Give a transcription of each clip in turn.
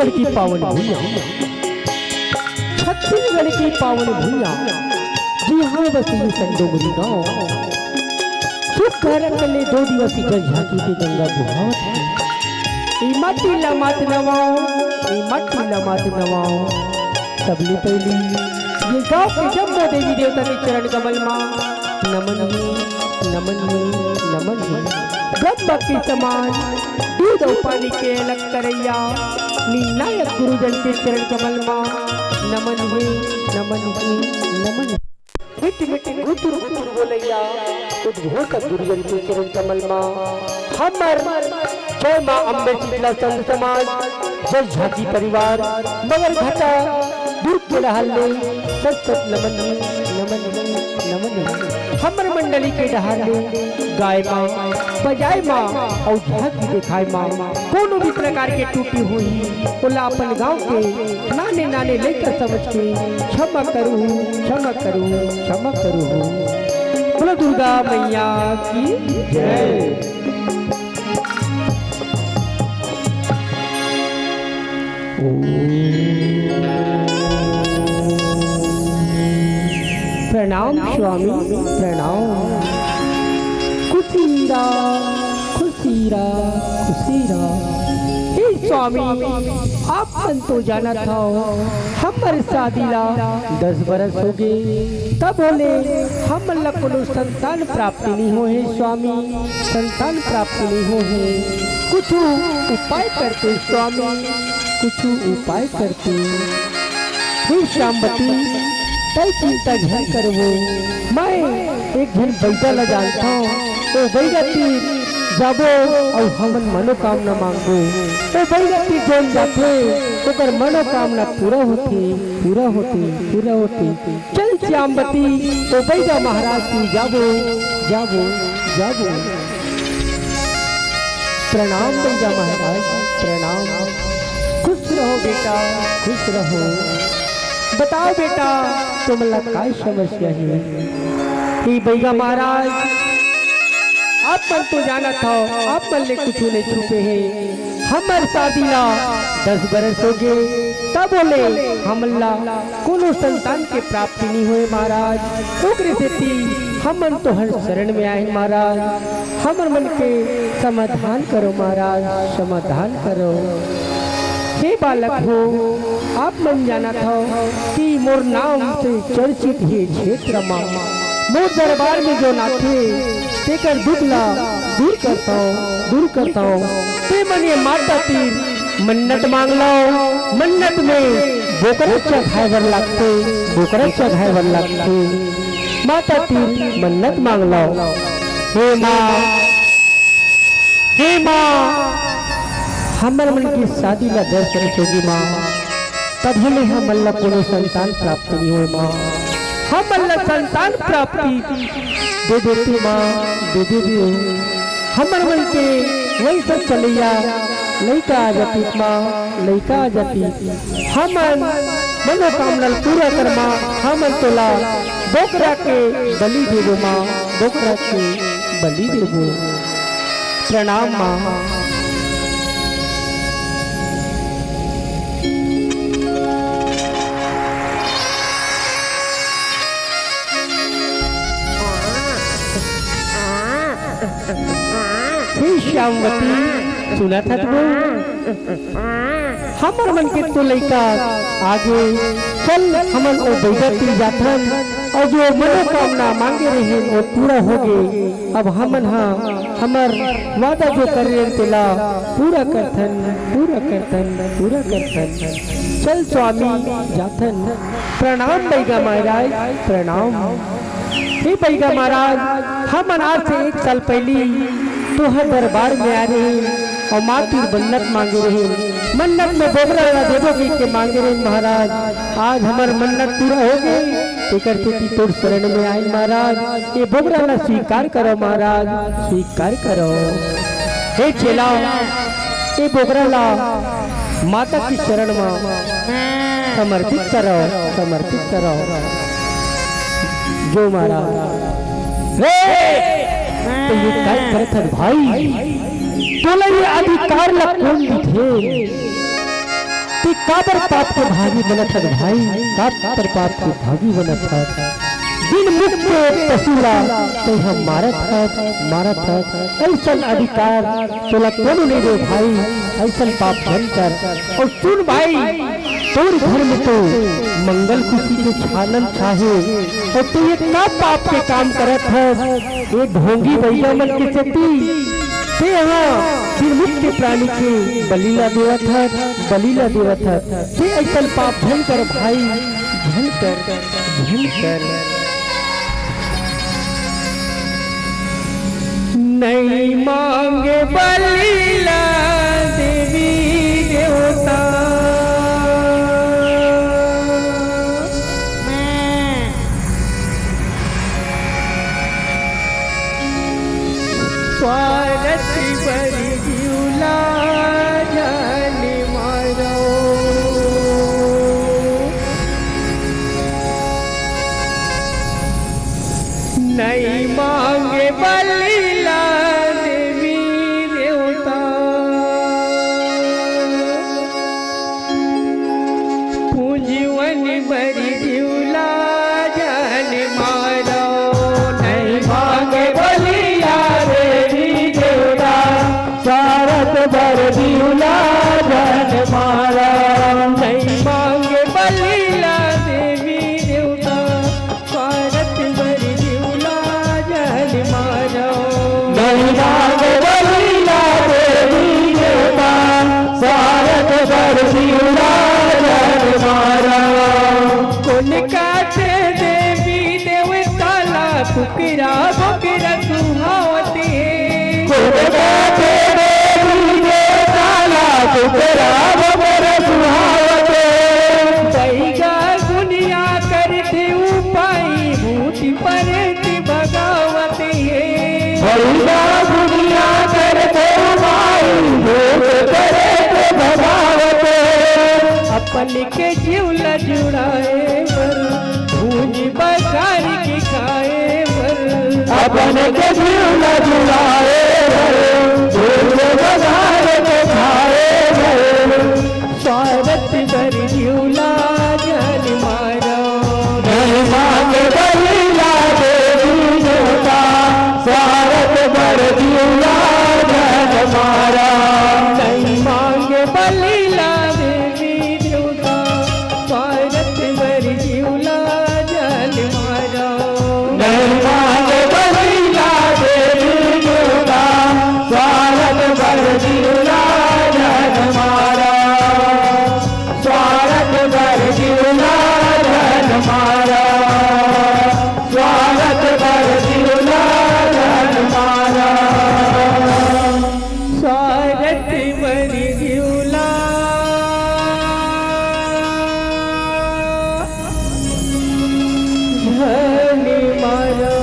छत्तीसगढ़ की पावन भूमिया, छत्तीसगढ़ की पावन भूमिया, जी हाँ बसी संडोगरी गाँव। सुख कारण मिले 2 दिवसीय जल झांकी के गंगा बुहावत। ई माटी ला मात नवाओ, ई माटी ला मात नवाओ। सबली पहली ये गाँव के जम्मो देवी देवता के चरण कमल माँ नमन है, नमन है, नमन है। ब्रह्म के समान दूध और पानी के अलग करैया निर्णायक गुरुजन के चरण कमल माँ नमन है, नमन है, नमन है। मिट्टी मिट्टी गुतुर गुतुर बोलैया उद्घोष गुरुजन के चरण कमल माँ हमर जय माँ अम्बे शीतला संत समाज, जय झांकी परिवार मगर घटा दूर के रहले सत नमन है, नमन है, नमन है। हमर मंडली के डहाले गाय माँ बजाय माँ और झांकी दिखाए माँ कोनो भी प्रकार के टूटी हुई ओला अपन गाँव के नाने नाने लेकर समझ के क्षमा करूँ, क्षमा करूँ, क्षमा करूँ। बोलो दुर्गा मैया की जय। प्रणाम स्वामी प्रणाम। खुशीरा खुशीरा खुशीरा। हे स्वामी आप तो जाना था हमर शादीला 10 बरस हो गए तब बोले हम कोनो संतान प्राप्ति नहीं हो है स्वामी, संतान प्राप्ति नहीं हो है। कुछ उपाय करते स्वामी, कुछ उपाय करते। हे श्यामवती तय चिंता झन करवो, मैं एक दिन बैठा ला जानता हूँ तो बैठती जाबो और हमन मनोकामना मांगो तो बैठती जोन जाते तो कर मनोकामना पूरा होती, पूरा होती, पूरा होती। चल श्यामवती तो बैठा महाराज की जाबो, जाबो, जाबो। प्रणाम बैठा महाराज प्रणाम। खुश रहो बेटा, खुश रहो। बताओ बेटा तुमला काय समस्या है? ही बैगा महाराज आप मन तो जाना था आप मन ले कुछ नहीं छुपे हैं। हमर शादीला 10 बरस हो गए तब बोले हमला कोनो संतान के प्राप्ति नहीं हुए महाराज। ओकरे सेती हमन तो हर शरण में आए महाराज। हमर मन के समाधान करो महाराज, समाधान करो। हे बालक हो आप मन जाना था कि मोर नाम से चर्चित है क्षेत्र मामा। मोर दरबार में जो नाथे तेकर दुखला दूर करता हूँ, दूर करता हूँ। ते मन ये माता तीर मन्नत मांग लो, मन्नत में बोकरच्चा खाए बर लगते, बोकरच्चा खाए बर लगते। माता तीर मन्नत मांग लो। हे माँ, हे माँ हमर मन की शादी ला 10 बरस होगी माँ तब हमें हमला कोनो संतान प्राप्त नहीं हुए माँ। हमला संतान प्राप्ति दे देती माँ, दे देती। हमर मन के वही सब चलिया लड़का आ जाती माँ, लड़का आ जाती। हमन मनोकामना पूरा कर माँ। हमन तोला बोकरा के बलि देवो माँ, बोकरा के बलि देवो। प्रणाम माँ। श्यामवती सुना था तुम हमर मन के तो लइका आगे चल हमन ओ बैठती जाथन और जो मनोकामना मांगे रहे वो पूरा हो गए। अब हमन हाँ हमर वादा जो कर रहे तेला पूरा करथन, पूरा करथन, पूरा करथन। चल स्वामी जाथन। प्रणाम बैगा महाराज प्रणाम। हे बैगा महाराज हमन आज से 1 साल पहले तोहर दरबार में आ रहे और माँ की मन्नत मांगे रहे। मन्नत में बोगरा देवो के मांगे रहे महाराज। आज हमार मन्नत पूरा हो गई तेकर खेती तोर शरण में आए महाराज। ये बोगरा ला स्वीकार करो महाराज, स्वीकार करो। हे चेला ये बोगरा ला माता की शरण में समर्पित करो, समर्पित करो। जो महाराज तो ये काय करथन भाई तोला ये अधिकार ला कौन दिथे? ते काबर पाप के भागी बनत है भाई, काबर पाप के भागी बनत है। दिन मुख के पसूला तो हम मारत है ऐसा अधिकार तोला कोनो नहीं दे भाई, ऐसा पाप धन कर। और सुन भाई, तोर घर में तो मंगल खुशी के छानन चाहे और तू ये ना पाप के काम करत है। ये ढोंगी भैया मन के चती ते यहाँ निर्मुख के प्राणी के बलीला देवत है, बलीला देवत है। ते ऐसा पाप धन कर भाई, धन कर। नहीं मांगे बलीला देवी देवता, स्वार्थ बरी झूला जान मारो। नहीं मांगे बलीला देवी देवता, पूंजीवन बरी झूला जान मारो। नहीं मांगे बलीला देवी देवता, स्वार्थ बरी झूला जान मारो। नहीं मांगे बलीला देवी देवता, स्वार्थ बरी झूला जान मारो। नहीं मांगे बलीला देवी देवता, स्वार्थ बरी झूला जान मारो। कुल काटे देवी देवताला फुकरा बकरा सुहावती, कुल काटे देवी देवताला फुकरा बकरा सुहावते। बैगा गुनिया करते उपाई भूत परत भगावते, बैगा गुनिया करते उपाई भूत परत भगावते। अपन के जीवला जुड़ाए बर, भूज बकार की खाए बर। अपन के जीवला जुड़ाए बर, भूज बकार के खाए बर। स्वार्थ बरी झूला जान मारो। नहीं मांगे बलीला देवी देवता, स्वार्थ बरी झूला जान मारो। नहीं मांगे बलीला देवी देवता, स्वार्थ बरी झूला जान मारो। नहीं मांगे बलीला देवी देवता, स्वार्थ बरी झूला जान मारो। स्वार्थ बरी झूला जान मारो। स्वार्थ बरी झूला जान मारो। स्वार्थ बरी झूला जान मारो।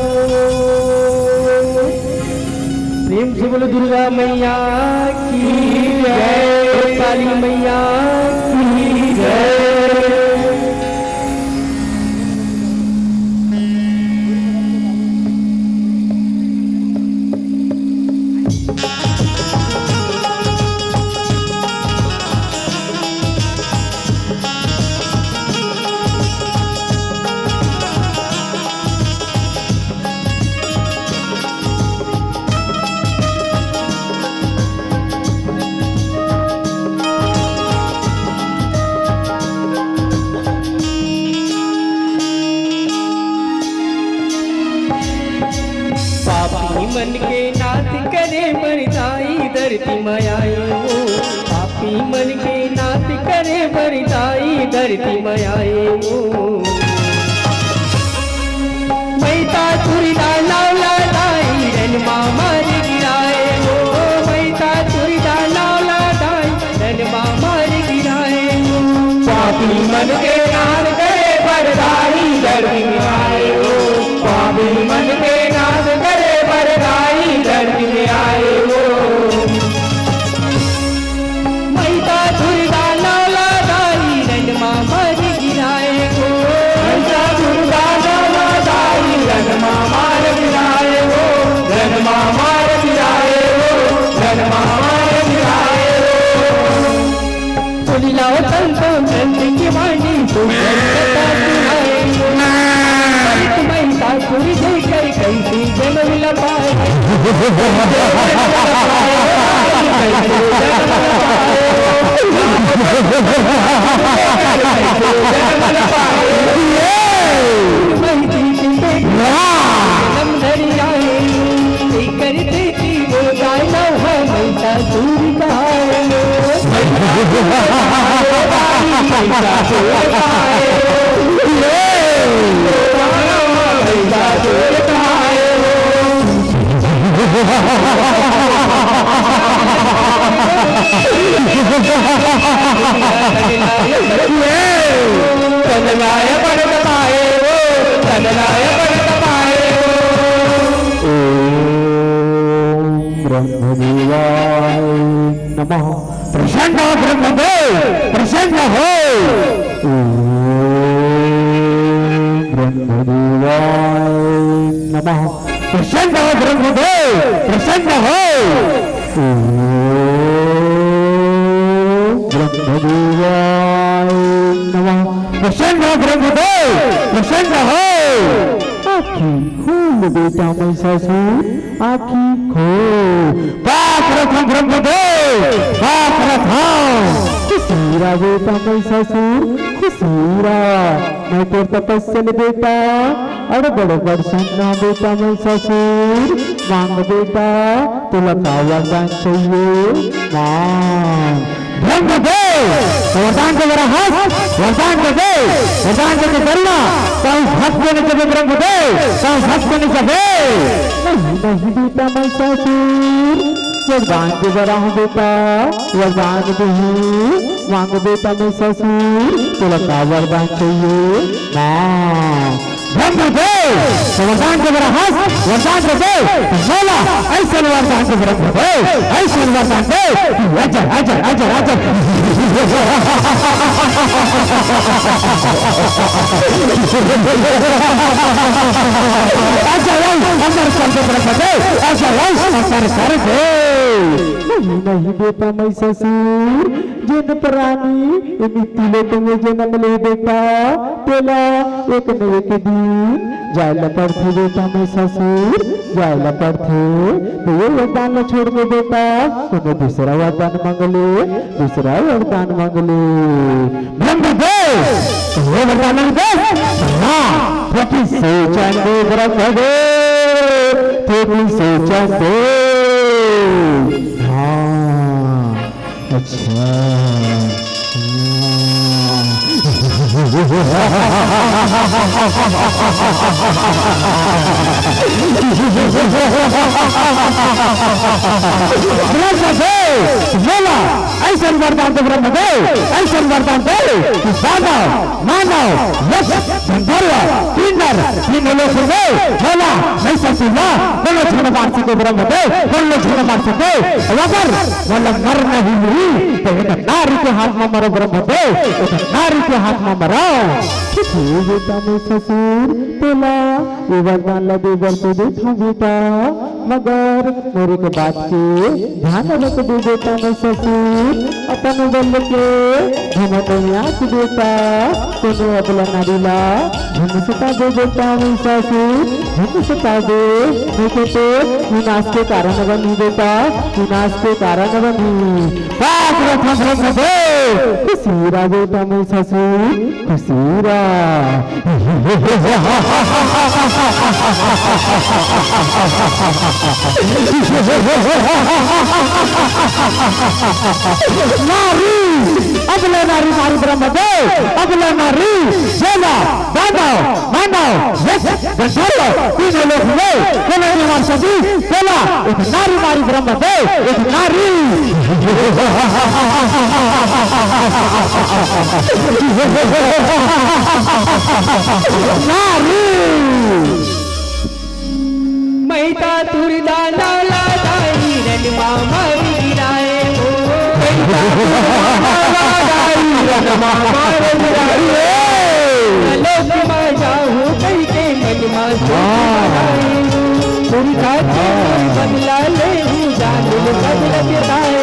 प्रेम से बोलो दुर्गा मैया की जय, काली मैया की जय। मन के नाथ करे बरदाई धरती मायाई हो। पापी मन के नाथ करे बरदाई धरती मायाई हो। मैता तुरिदा लावला दाई रन मामार गिराए हो। मैता तुरिदा लावला दाई रन मामार गिराए हो। पापी मन के नाथ करे बरदाई धरती मायाई हो। पापी मन के नाथ करे बरदाई धरती में आए हो। मैता तुरिदा लावला दाई रन मामार गिराए हो। मैता तुरिदा लावला दाई रन मामार गिराए हो। रन मामार गिराए हो। रन मामार गिराए हो। तुली लाओ ब्रह्मदेवाय नमः। प्रसन्न हो ब्रह्मदेव, प्रसन्न हो। ब्रह्मदेवाय नमः। प्रसन्न हो ब्रह्मदेव, प्रसन्न हो। ब्रह्मदेवाय नमः। प्रसन्न हो ब्रह्मदेव, प्रसन्न हो। आखी खोल बेटा महिषासुर, आखी खोल। पाप रखा ब्रह्मदेव, पाप रखा। खुशीरा बेटा महिषासुर, खुशीरा। मैं तो तपस्या बेटा अड़ बड़ सन्ना बेटा महिषासुर। मांग बेटा तुला का वरदान चाहिए, मांग। ब्रह्मदेव वरदान को मेरा हाथ, वरदान को दे, वरदान को करना। कहीं भक्त को नहीं चले ब्रह्मदेव, कहीं भक्त को नहीं चले। नहीं बेटा महिषासुर, वरदान को बड़ा हूँ बेटा, वरदान दे। मांग बेटा महिषासुर, तुला का वरदान चाहिए, मांग। ब्रह्मदेव वरदान को मेरा हाथ, वरदान को दे। बोला ऐसे वरदान को ब्रह्मदेव, ऐसे वरदान दे। अजर अजर अजर अजर अंदर कर दे ब्रह्मदेव, अजर अंदर कर दे। नहीं बेटा महिषासुर, जिन प्राणी मिट्टी तुम्हें जन्म ले बेटा, तेला एक न एक दिन जायला पड़थे बेटा महिषासुर, जायला पड़थे। तो ये वरदान न छोड़ दे बेटा, तुम्हें दूसरा वरदान मांगले, दूसरा वरदान मांगले। ब्रह्मदेव वो वरदान मांगे, हाँ थोड़ी सोचा दे ब्रह्मदेव, थोड़ी सोचा दे। हाँ अच्छा बोला ऐसा वरदान तो ब्रह्मदेव, ऐसा वरदान दे। मानव मानव तीन लोग बोला ऐसा सुना बोलो झूठ मार सके ब्रह्मदेव, बोलो झूठ मार सके। अगर बोला मर नहीं हुई तो एक नारी के हाथ में मरो ब्रह्मदेव, एक नारी के हाथ में मरो। बेटा महिषासुर तेला ये वरदान लगे तो देखा बेटा, मगर मेरे के बात के ध्यान रख दे बेटा महिषासुर। अपन बल के घमंड में आंख बेटा, कोनो अबला नारीला झुंड सता दे बेटा महिषासुर, झुंड सता दे। नहीं तो विनाश के कारण बनी बेटा, विनाश के कारण बनी। पाप रखा ब्रह्मदेव, खुशीरा बेटा महिषासुर, खुशीरा। नारी अगले नारी मारी ब्रह्मदेव, अगले नारी सेना मानव मानव तीनों लोग हुए। मार सकी बोला एक नारी मारी ब्रह्मदेव, एक नारी। नारी मैता तुरदा नाला दाई रन मामा गिराए हो, मैता तुरदा दाई रन मामा गिराए। लोक में जाऊं कहीं के मन में पूरी खाते बदला ले जान बदल बताए।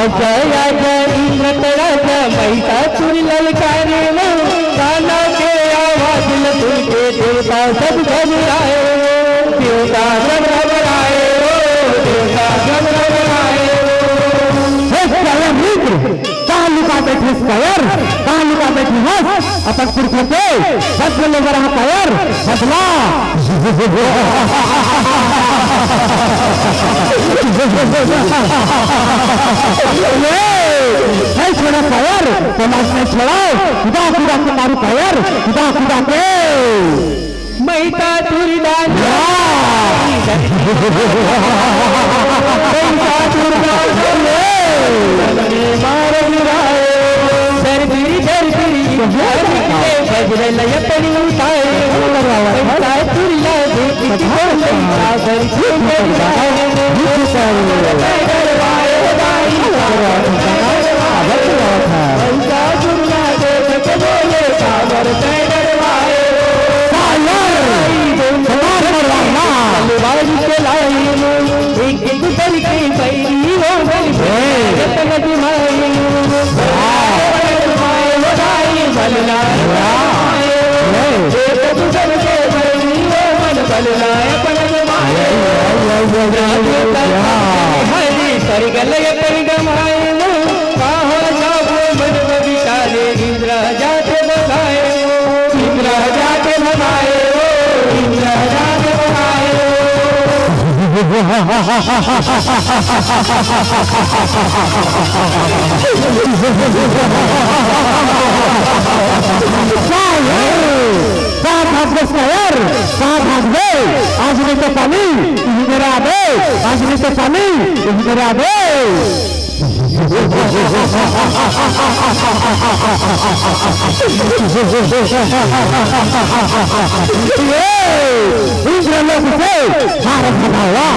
जय जय सुनत राजा महिषासुर ललकारे वो, गाना के आवाज न सुन के देवता सब घबराए, देवता सब घबराए, देवता सब घबराए। कहाँ लुका बैठी कयर, कहाँ लुका बैठी हंस अपन पुरखों के बदले ले रहा कयर बदला। नहीं छोड़ा कयर तो लाश नहीं छोड़ाओ, खुदा खुदा के मारू कयर, खुदा खुदा के महिषासुर दाना मार गिराए, दरबिरी दरबिरी वज्र लय पड़ी उठाए, महिषासुर लागे सागर के डरवाए, महिषासुर लागे बोले सागर के डरवाए, तलवार चलाई एक एक करके बैरी हो गई हरि गलय परिगमाए कहा जाओ मन विचारे, इंद्र जाते बधाए, इंद्र जाते बधाए, इंद्र जाते बधाए। आज नहीं तो पानी मेरा दे, आज नहीं तो पानी मेरा दे। इंद्रलोक से भारत बना हुआ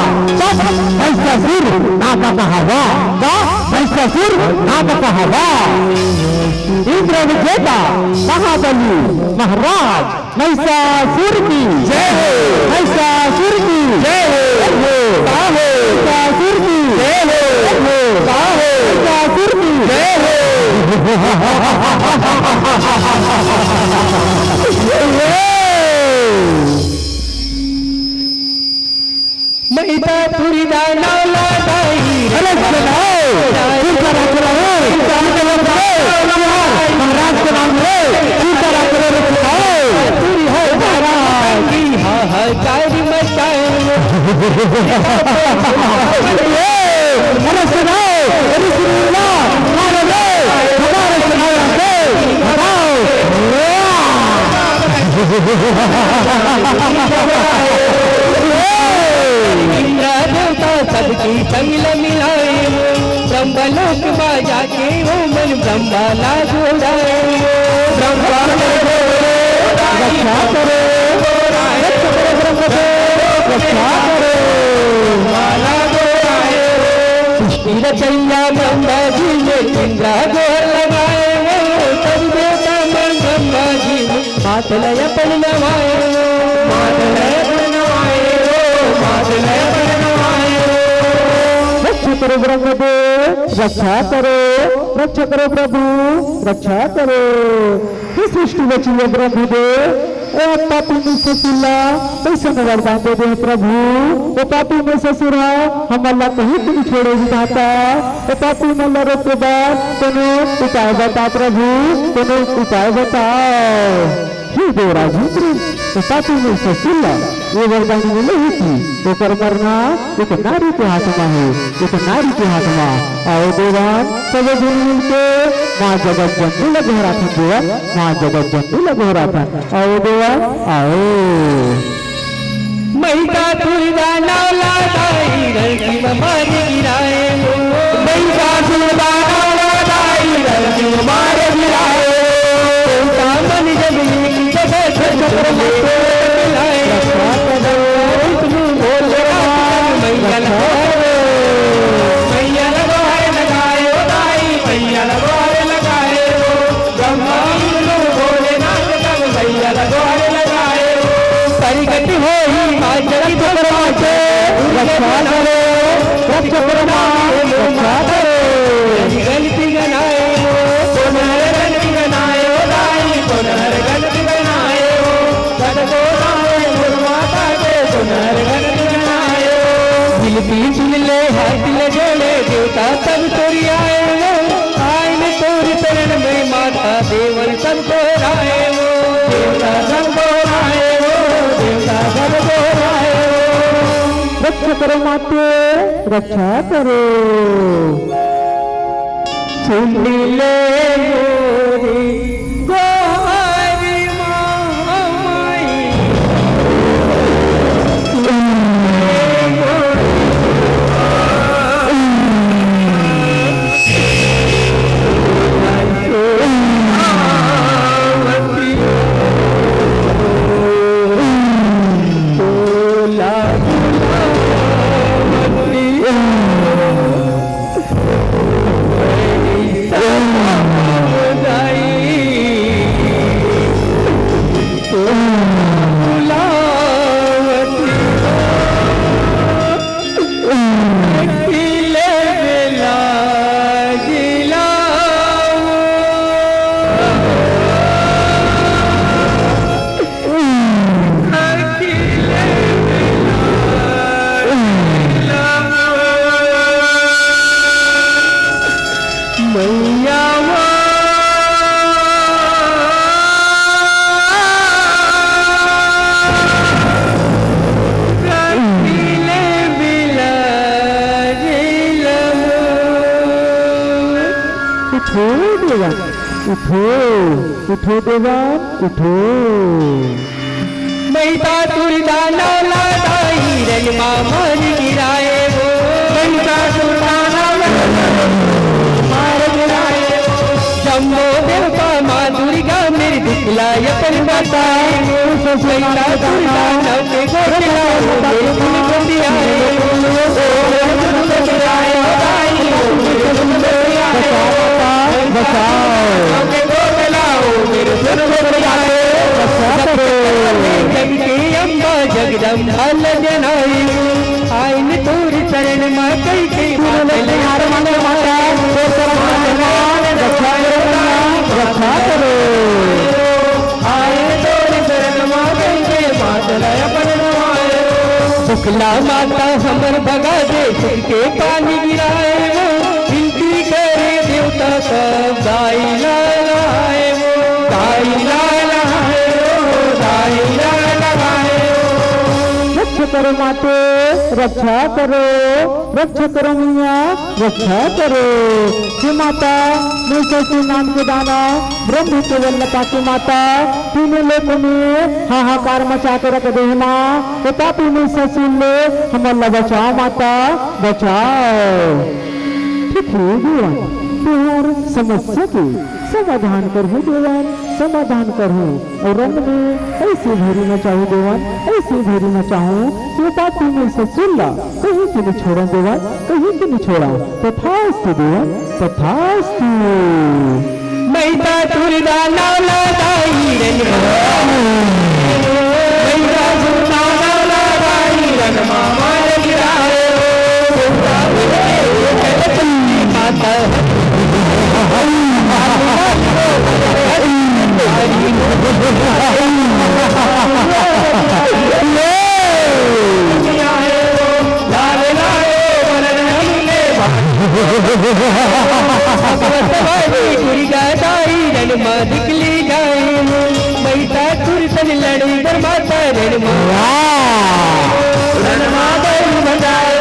महिषासुर नाम का हवा, महिषासुर नाम का हवा। इंद्र विजेता महाबली महाराज महिषासुर की जय हो, महिषासुर की जय हो, महिषासुर की जय हो, महिषासुर की जय हो। महिषासुर दाना लगाई, अरे चलाओ महाराज के नाम ले हाहाकारी मचाए, अरे सुनाओ अरे सुना हमारे बताओ इंद्र देवता सबकी संग मिलाए, ब्रह्मलोक बाजा के वो मन ब्रह्माला जोड़ाए, ब्रह्मा रक्षा करो, रक्षा करो माला जोड़ाए, सृष्टि रचैया ब्रह्मा जी ने इंद्र गोर लगाए, सब देवता मन ब्रह्मा जी हाथ लय पर नवाए, हाथ लय पर नवाए, हाथ लय पर नवाए। रक्षा करो ब्रह्मदेव, रक्षा करो, रक्षा करो प्रभु, रक्षा करो। किस सृष्टि बची है ब्रह्मदेव, पापी में ससुरा कैसे वरदान दे दे प्रभु, वो पापी में ससुरा हम अल्लाह कहीं नहीं छोड़े विधाता, वो पापी में लड़े के बाद तेने उपाय बता प्रभु, तेने उपाय बताओ। हे देवराज तो पापी में ससुरा ये वरदान मिले ही थी, तो कर मरना एक नारी के हाथ में है, एक नारी के हाथ में। आओ देवान सब मिलके माँ जगत जंतु लग रहा था, देवा माँ जगत जंतु लग रहा था। आओ देवा आओ। महिषासुर दाना लगाई रंगी मार गिराए, महिषासुर दाना लगाई रंगी मार गिराए, मन जब जगत चक्र मिलाए, गलती गनाए विनती सुन ले हाथ ले जोड़े देवता सब तोरी आए वो आइन तोरी चरण में माता देवर सबको राए वो देवता सबको राए वो देवता सबको राए वो। रक्षा करो माते रक्षा करो। सुन ले गोरी गोहारी माई उठो उठो देवान उठो। मैता तुरदाना लादाई रन मार गिराए वो मैता तुरदाना मार गिराए वो जम्बो देवता माँ दुर्गा मेरी दिखलाय अपन बताए वो मैता तुरदाना के गोरला मेरे दिल को दियाए जगदम्बा जनाई आइन तोर चरण में कई कई रक्षा करो। आइन तोर चरण में कई कई शुक्ला माता हमर भगा दे सुख के पानी गिराए वो विनती करे देवता सब गाई लाए वो गाई लाए वो गाई लाए रक्षा करो माते रक्षा करो मैया रक्षा करो। हे माता निशाचर नाम के दाना ब्रह्म के वल्लभा की माता तीनों लोगों में हाहाकार मचा के रख दे माँ तो पापी में ससुर ले हमारा बचाओ माता बचाओ। ठीक है देवान तुहार समस्या के समाधान करहूँ देवान समाधान करहूँ और रंग में ऐसे भरी न चाहूँ देवान ऐसे भरी न चाहूँ तो पापी में ससुर ला कहीं के नहीं छोड़ा देवान कहीं के नहीं छोड़ा तथास्तु देवान तथास्तु। मैता तुरदाना लादाई रन मैता तुरदाना लादाई रन मार गिराए माता निकली जाए मैता तुरसन लड़ी कर माता रण माता बजाए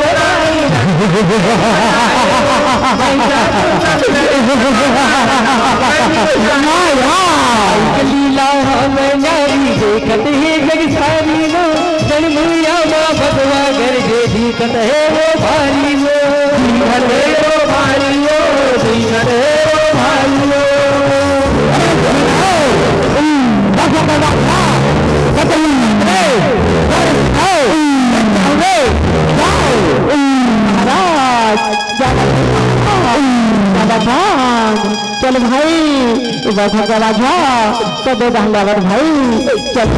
लीला हमें नारी देखत है जग सारी वो जन्मया माँ भगवा घर जे दिखत है वो भारी वो भारी वो दिखत है वो भारी वो चल भाई बैठा का राजा कदे दहलावर भाई चल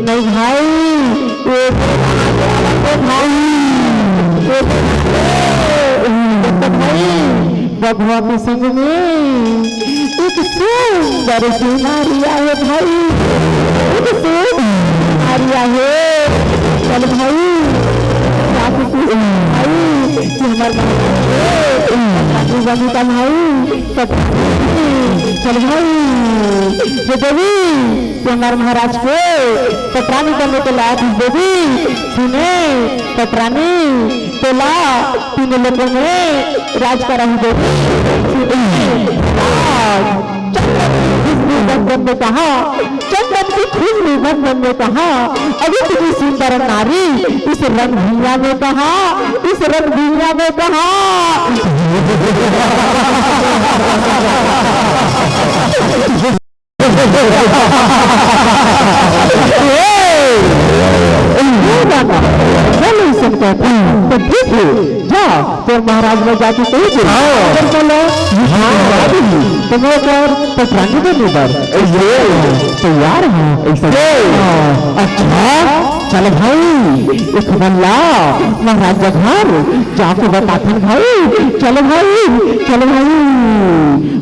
नहीं भाई भाई बधुआ के संग में एक सुंदर सी नारिया है भाई, एक सुंदर नारिया है। चल भाई भाई हमारे बनीता भाई, चल भाई ये देवी हमारे महाराज को पटरानी करने के लायक देवी सुने। पटरानी तोला तीन लोगों में राज करा ही देवी। बंधन में कहा, चंदन की खुशबू बंधन में कहा, अभी कितनी सुंदर नारी इस रंग भूया में कहा, इस रंग भूया में कहा। तो ठीक है जा तो महाराज में जाके कही तुम्हें कर पटरानी देने पर तैयार है। अच्छा चल भाई एक बल्ला महाराज घर जाके बताते भाई। चलो भाई चलो भाई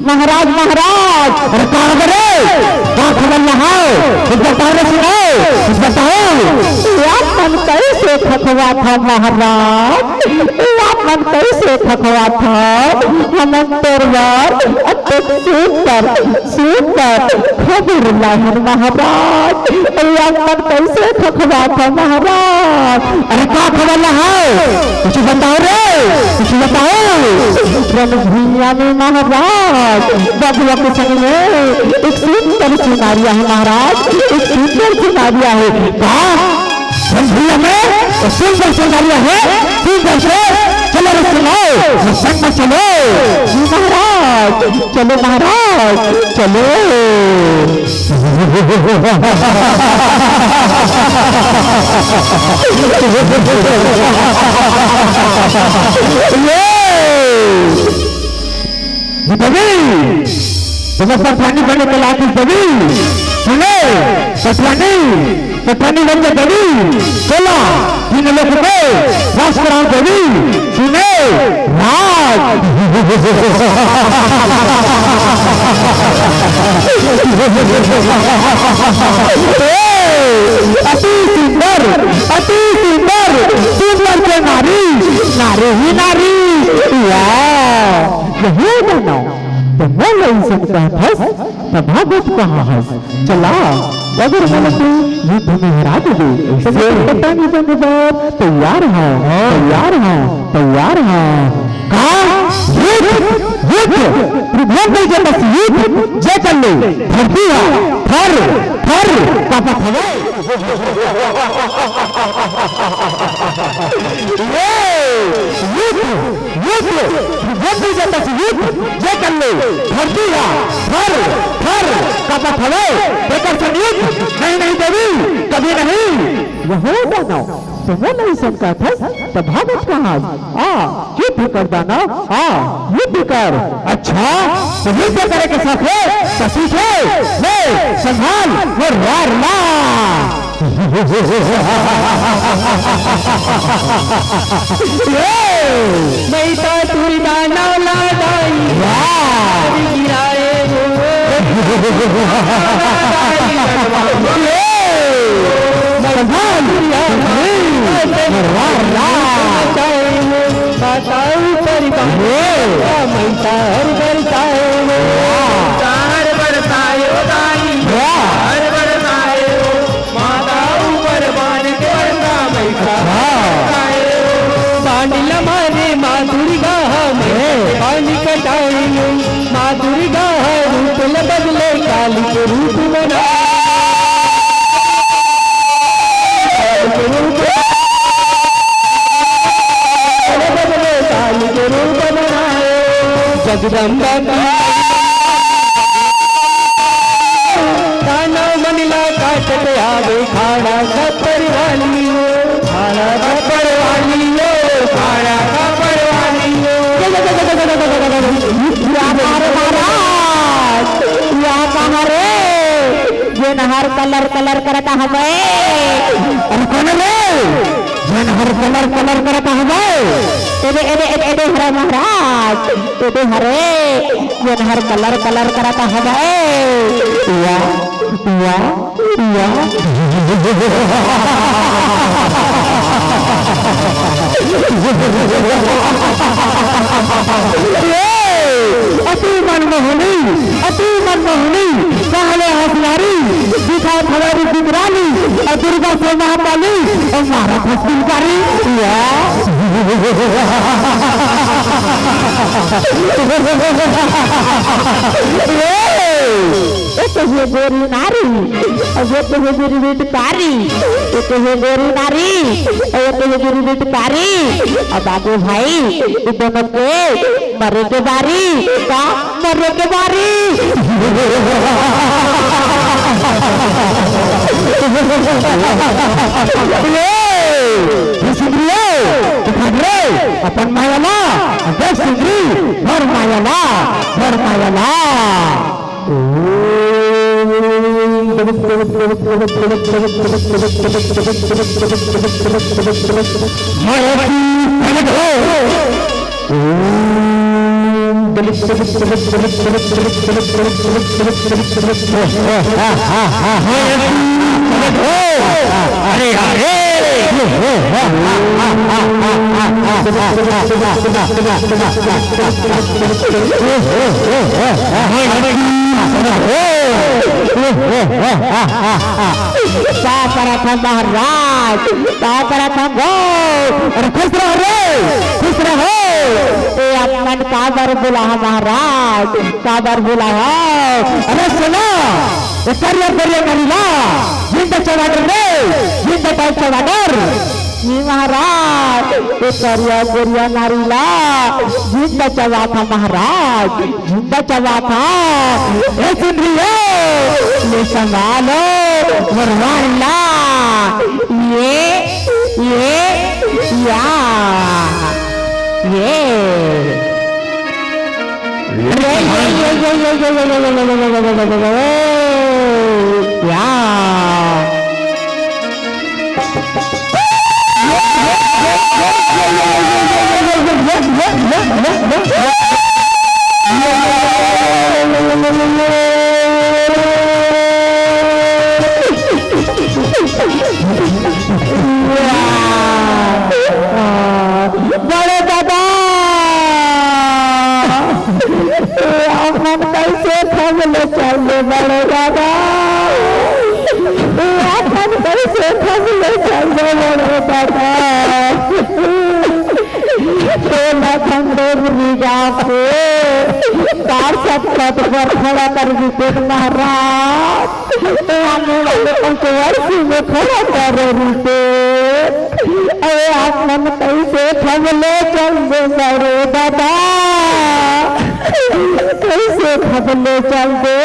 महाराज महाराज अरे कहाँ करे बल्ला है बताओ मन कैसे थकवा था महाराज, मन कैसे थकवा था हम तोरवार सुपर सुपर खबर लाहन महाराज, मन कैसे थकवा था महाराज। अरे क्या खबर है कुछ बताओ रे कुछ बताओ। रणभूमिया में महाराज बबुआ के संग में एक सुंदर सी नारिया है महाराज, एक सुंदर सी नारिया है। कहा रणभूमिया में सुंदर सी नारिया है, सुंदर से चलो रे सुनाओ संग में चलो महाराज, चलो महाराज चलो। पटरानी बनने के लायक देवी सुने। पटरानी बन गए देवी बोला तीन लोग को राज कराओ देवी सुने राज। अति सुंदर सुंदर के नारी नारी ही नारी यही बनाओ तो मैं नहीं सकता फस भागवत कहाँ है चला अगर मैंने युद्ध में हरा दे पटरानी बनने पर तैयार है तैयार है तैयार है। कहा युद्ध युद्ध प्रभु नहीं जाता युद्ध जय कर लो धरती है थर थर पापा खबर युद्ध युद्ध प्रभु नहीं जाता युद्ध जय कर लो धरती है थर थर पापा खबर बेकर संयुक्त नहीं नहीं देवी कभी नहीं वह दानव तुम्हें नहीं सकता था तो भागवत कहाँ युद्ध कर दाना युद्ध कर। अच्छा तो युद्ध करे के साथ है तो सीखे ले संभाल वो वारला नहीं तो तुरी दानव लादाई गिराए माँ दुर्गा पानी कटाई माँ दुर्गा रूप बदले काली के रूप बना बदले काली के रूप बनाए जगदम्बा दानव मनिला काटत आवे खाड़ा खपर वाली खाड़ा खपर वाली खाड़ा खपर वाली ये नहर कलर कलर करता हमें कौन रे जन हर कलर कलर करता हवे एदे हरे महाराज एदे हरे जन हर कलर कलर करता हवे या अति मनमोहनी कहले हसियारी दिखाए खबरी दिखरानी और दुर्गा से महाकाली और मारा फसलकारी तो ये गोरी नारी और ये तो है मेरी बेटकारी ये तो है गोरी नारी और ये तो है मेरी बेटकारी अब आगे भाई ये दोनों के मरे के बारी का मरे के बारी अपन मायाला देख सुंदरी भर मायाला अरे महाराज खुश रहो अपन काबर बुला महाराज काबर बुला अरे सुनो करिया करीला जिंदा चवाडर जी महाराज करिया गोरिया नारीला जिंदा चवा था महाराज जिंदा चवा था सुन रही हो ये संभालो वरवाला बड़े दादा अपन कैसे खबले चले बड़े दादा अपन कैसे खबले चले बड़े दादा तार सब पद पर खड़ा कर दीते महाराज आने वाले पंचवर्षी में खड़ा कर दीते अरे आप मन कैसे खबले चल दे बड़े दादा कैसे खबले चल दे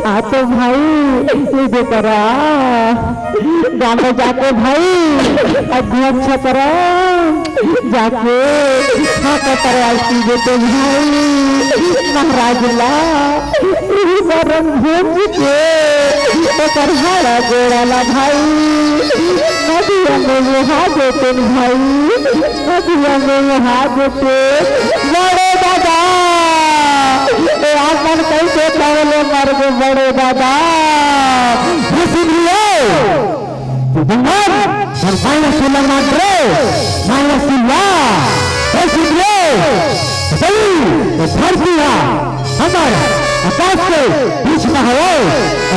आ तो भाई ये करा गाँव में जाके भाई अध्यक्ष करा जाके देते भाई महाराज ला भूज के हरा गोड़ा भाई नदिया में यहाँ देते भाई नदिया में यहाँ देते बड़े दादा आसन कैसे पहले मर गए बड़े दादा आकाश के बीच में है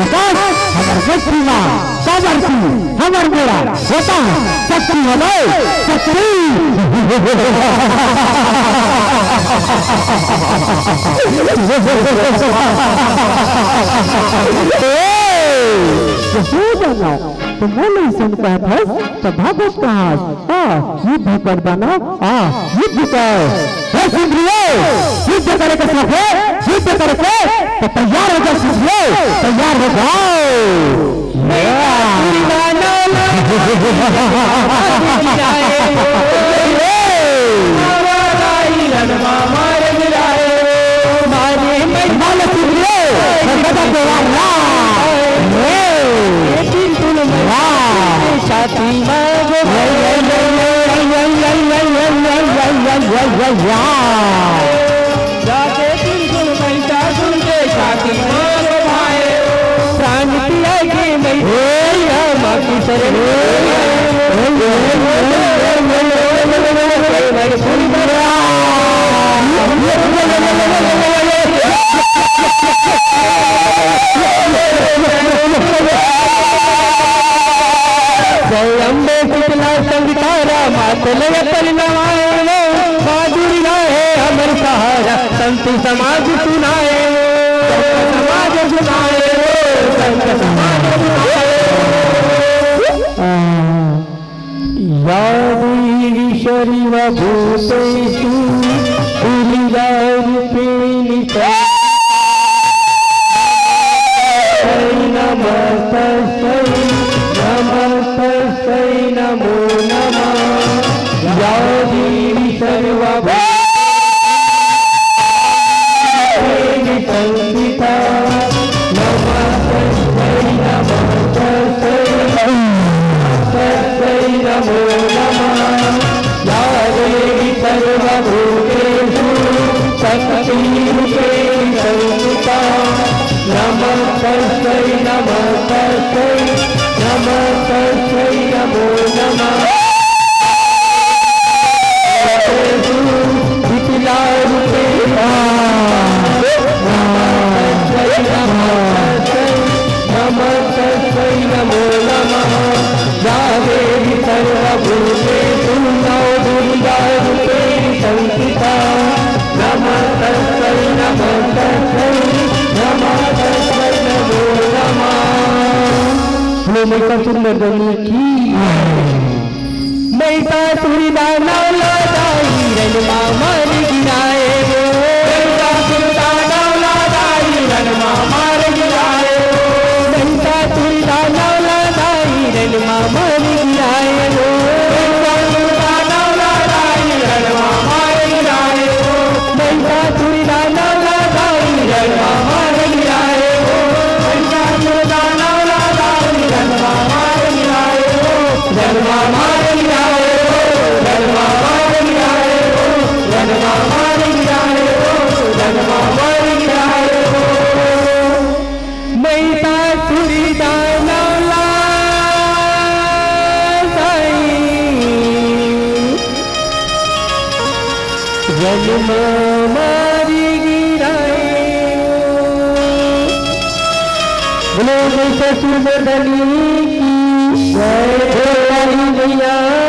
आकाश हमारे व्यक्ति में सागर की हमार मेरा होता है शक्ति हमें शक्ति तो मैं सुनता था तो भागवत कहा युद्ध कर बना युद्ध कर युद्ध करे के साथ युद्ध करके तो तैयार हो जाओ सुनिए तैयार हो जाओ छाती मांगो जाके तुम महिषासुर के छाती मांगो भाई प्राण पिया के मैया माँ की शरण अम्बे शीतला संगीतारा मातले परिणमाए माधुरी है अमर सहारा संत समाज सुनाए समाज सुनाए संत समाज सुनाए यादी शरीर भूतेषु रूपेणि नमस्तस्यै नमो नमः या देवी सर्वभूतेषु संस्थिता नमस्तस्यै नमो नमः या देवी सर्वभूतेषु शक्तिरूपेण संस्थिता नमस्तस्यै नमो नमः शीतला रूपेण नमस्तस्यै नमो नमः या देवी सर्वभूतेषु दुर्गारूपेण संस्थिता नमस्तस्यै नमो नमः महिषासुर मर्दनी की महिषासुर दाना लादाई रन मार गिराए महिषासुर दाना लादाई रन मार गिराए महिषासुर दाना लादाई रन मार गिराए महिषासुर दाना लादाई रन मार गिराए महिषासुर दाना लादाई रन मार गिराए महिषासुर दाना मारी गिराए बोलो महिषासुर मर्दनी की जय।